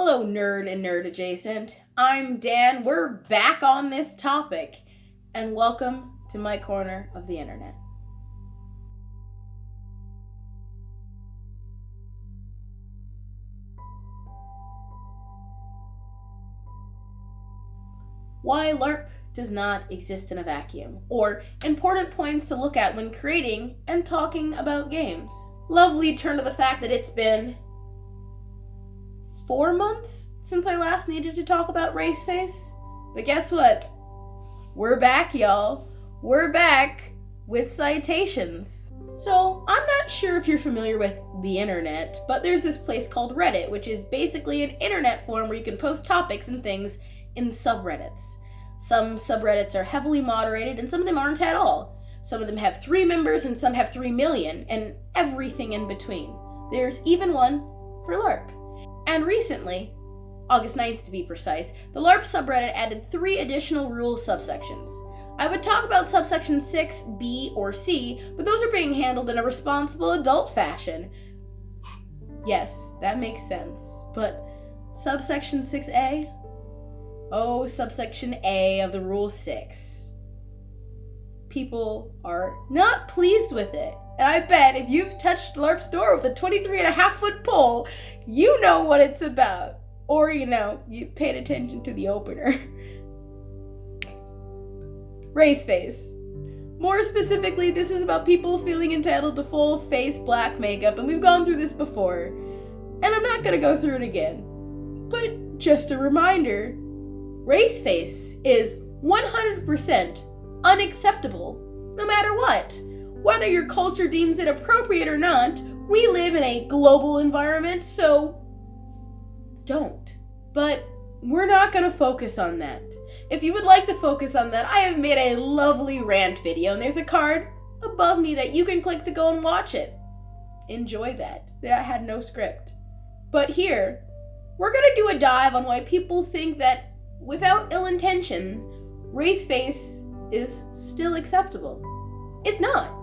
Hello, nerd and nerd adjacent. I'm Dan. We're back on this topic, and welcome to my corner of the internet. Why LARP does not exist in a vacuum, or important points to look at when creating and talking about games. Lovely turn to the fact that it's been 4 months since I last needed to talk about Raceface. But guess what? We're back, y'all. We're back with citations. So, I'm not sure if you're familiar with the internet, but there's this place called Reddit, which is basically an internet forum where you can post topics and things in subreddits. Some subreddits are heavily moderated and some of them aren't at all. Some of them have 3 members and some have 3 million, and everything in between. There's even one for LARP. And recently, August 9th to be precise, the LARP subreddit added 3 additional rule subsections. I would talk about subsection 6, B, or C, but those are being handled in a responsible adult fashion. Yes, that makes sense. But subsection 6A? Oh, subsection A of the rule 6. People are not pleased with it. And I bet if you've touched LARP's door with a 23.5-foot pole, you know what it's about. Or, you paid attention to the opener. Raceface. More specifically, this is about people feeling entitled to full face black makeup, and we've gone through this before. And I'm not gonna go through it again. But just a reminder, Raceface is 100% unacceptable, no matter what. Whether your culture deems it appropriate or not, we live in a global environment, so don't. But we're not going to focus on that. If you would like to focus on that, I have made a lovely rant video, and there's a card above me that you can click to go and watch it. Enjoy that. That had no script. But here, we're going to do a dive on why people think that, without ill intention, Raceface is still acceptable. It's not.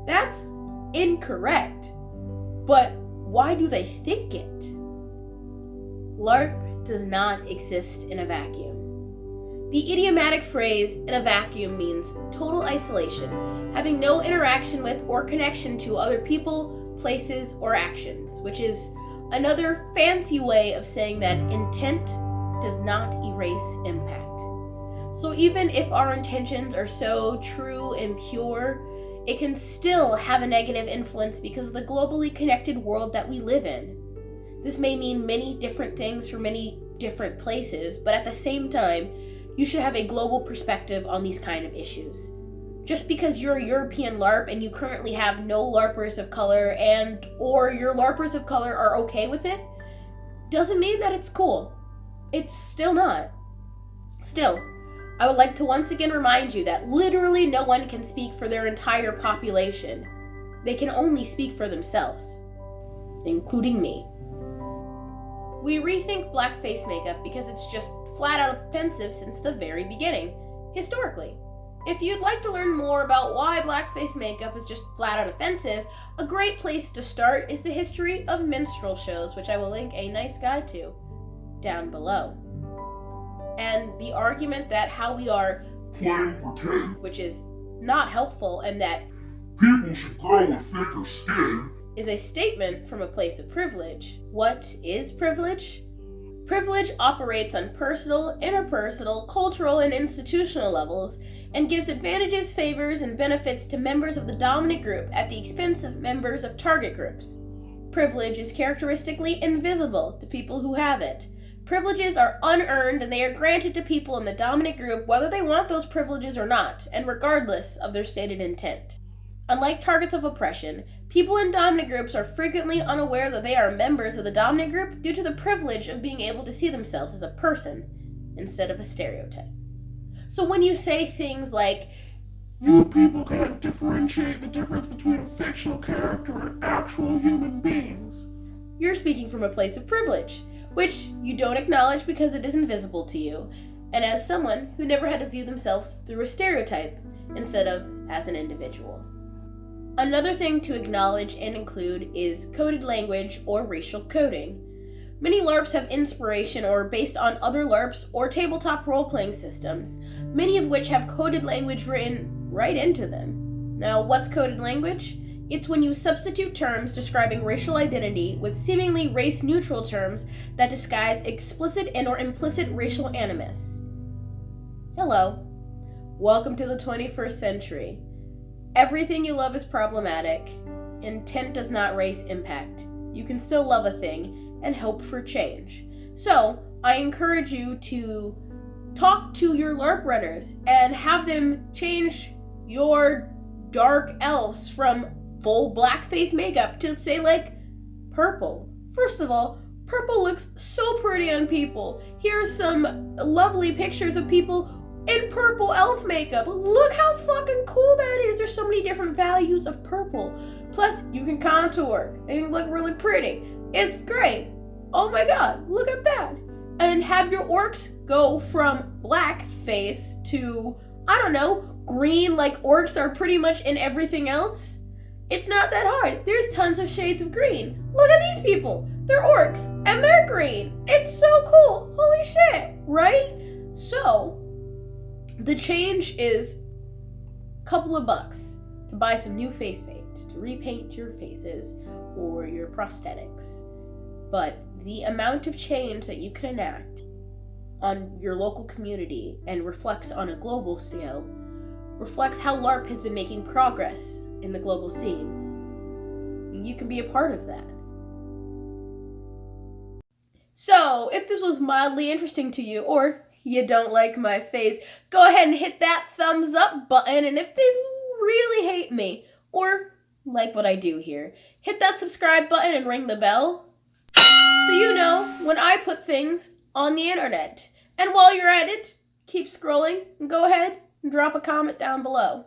That's incorrect. But why do they think it? LARP does not exist in a vacuum. The idiomatic phrase "in a vacuum" means total isolation, having no interaction with or connection to other people, places, or actions, which is another fancy way of saying that intent does not erase impact. So even if our intentions are so true and pure, it can still have a negative influence because of the globally connected world that we live in. This may mean many different things for many different places, but at the same time, you should have a global perspective on these kind of issues. Just because you're a European LARP and you currently have no LARPers of color or your LARPers of color are okay with it, doesn't mean that it's cool. It's still not. Still, I would like to once again remind you that literally no one can speak for their entire population. They can only speak for themselves, including me. We rethink blackface makeup because it's just flat out offensive since the very beginning, historically. If you'd like to learn more about why blackface makeup is just flat out offensive, a great place to start is the history of minstrel shows, which I will link a nice guide to down below. And the argument that how we are playing pretend, which is not helpful, and that people should grow a thicker skin, is a statement from a place of privilege. What is privilege? Privilege operates on personal, interpersonal, cultural, and institutional levels, and gives advantages, favors, and benefits to members of the dominant group at the expense of members of target groups. Privilege is characteristically invisible to people who have it. Privileges are unearned, and they are granted to people in the dominant group whether they want those privileges or not, and regardless of their stated intent. Unlike targets of oppression, people in dominant groups are frequently unaware that they are members of the dominant group due to the privilege of being able to see themselves as a person instead of a stereotype. So when you say things like, "You people can't differentiate the difference between a fictional character and actual human beings," you're speaking from a place of privilege, which you don't acknowledge because it is invisible to you, and as someone who never had to view themselves through a stereotype instead of as an individual. Another thing to acknowledge and include is coded language or racial coding. Many LARPs have inspiration or based on other LARPs or tabletop role-playing systems, many of which have coded language written right into them. Now, what's coded language? It's when you substitute terms describing racial identity with seemingly race-neutral terms that disguise explicit and or implicit racial animus. Hello. Welcome to the 21st century. Everything you love is problematic. Intent does not race impact. You can still love a thing and hope for change. So, I encourage you to talk to your LARP runners and have them change your dark elves from full blackface makeup to, say, like, purple. First of all, purple looks so pretty on people. Here's some lovely pictures of people in purple elf makeup. Look how fucking cool that is. There's so many different values of purple. Plus, you can contour and look really pretty. It's great. Oh my god, look at that. And have your orcs go from blackface to, I don't know, green like orcs are pretty much in everything else. It's not that hard. There's tons of shades of green. Look at these people. They're orcs and they're green. It's so cool. Holy shit, right? So, the change is a couple of bucks to buy some new face paint, to repaint your faces or your prosthetics. But the amount of change that you can enact on your local community and reflects on a global scale reflects how LARP has been making progress in the global scene. You can be a part of that. So, if this was mildly interesting to you, or you don't like my face, go ahead and hit that thumbs up button, and if they really hate me, or like what I do here, hit that subscribe button and ring the bell, so you know when I put things on the internet. And while you're at it, keep scrolling, and go ahead and drop a comment down below.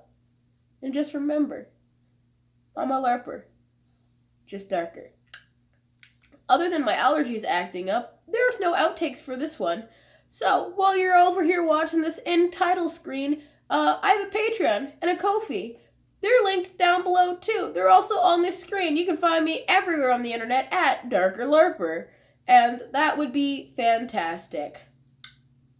And just remember, I'm a LARPer, just darker. Other than my allergies acting up, there's no outtakes for this one. So, while you're over here watching this in title screen, I have a Patreon and a Ko-fi. They're linked down below too. They're also on this screen. You can find me everywhere on the internet at Darker LARPer. And that would be fantastic.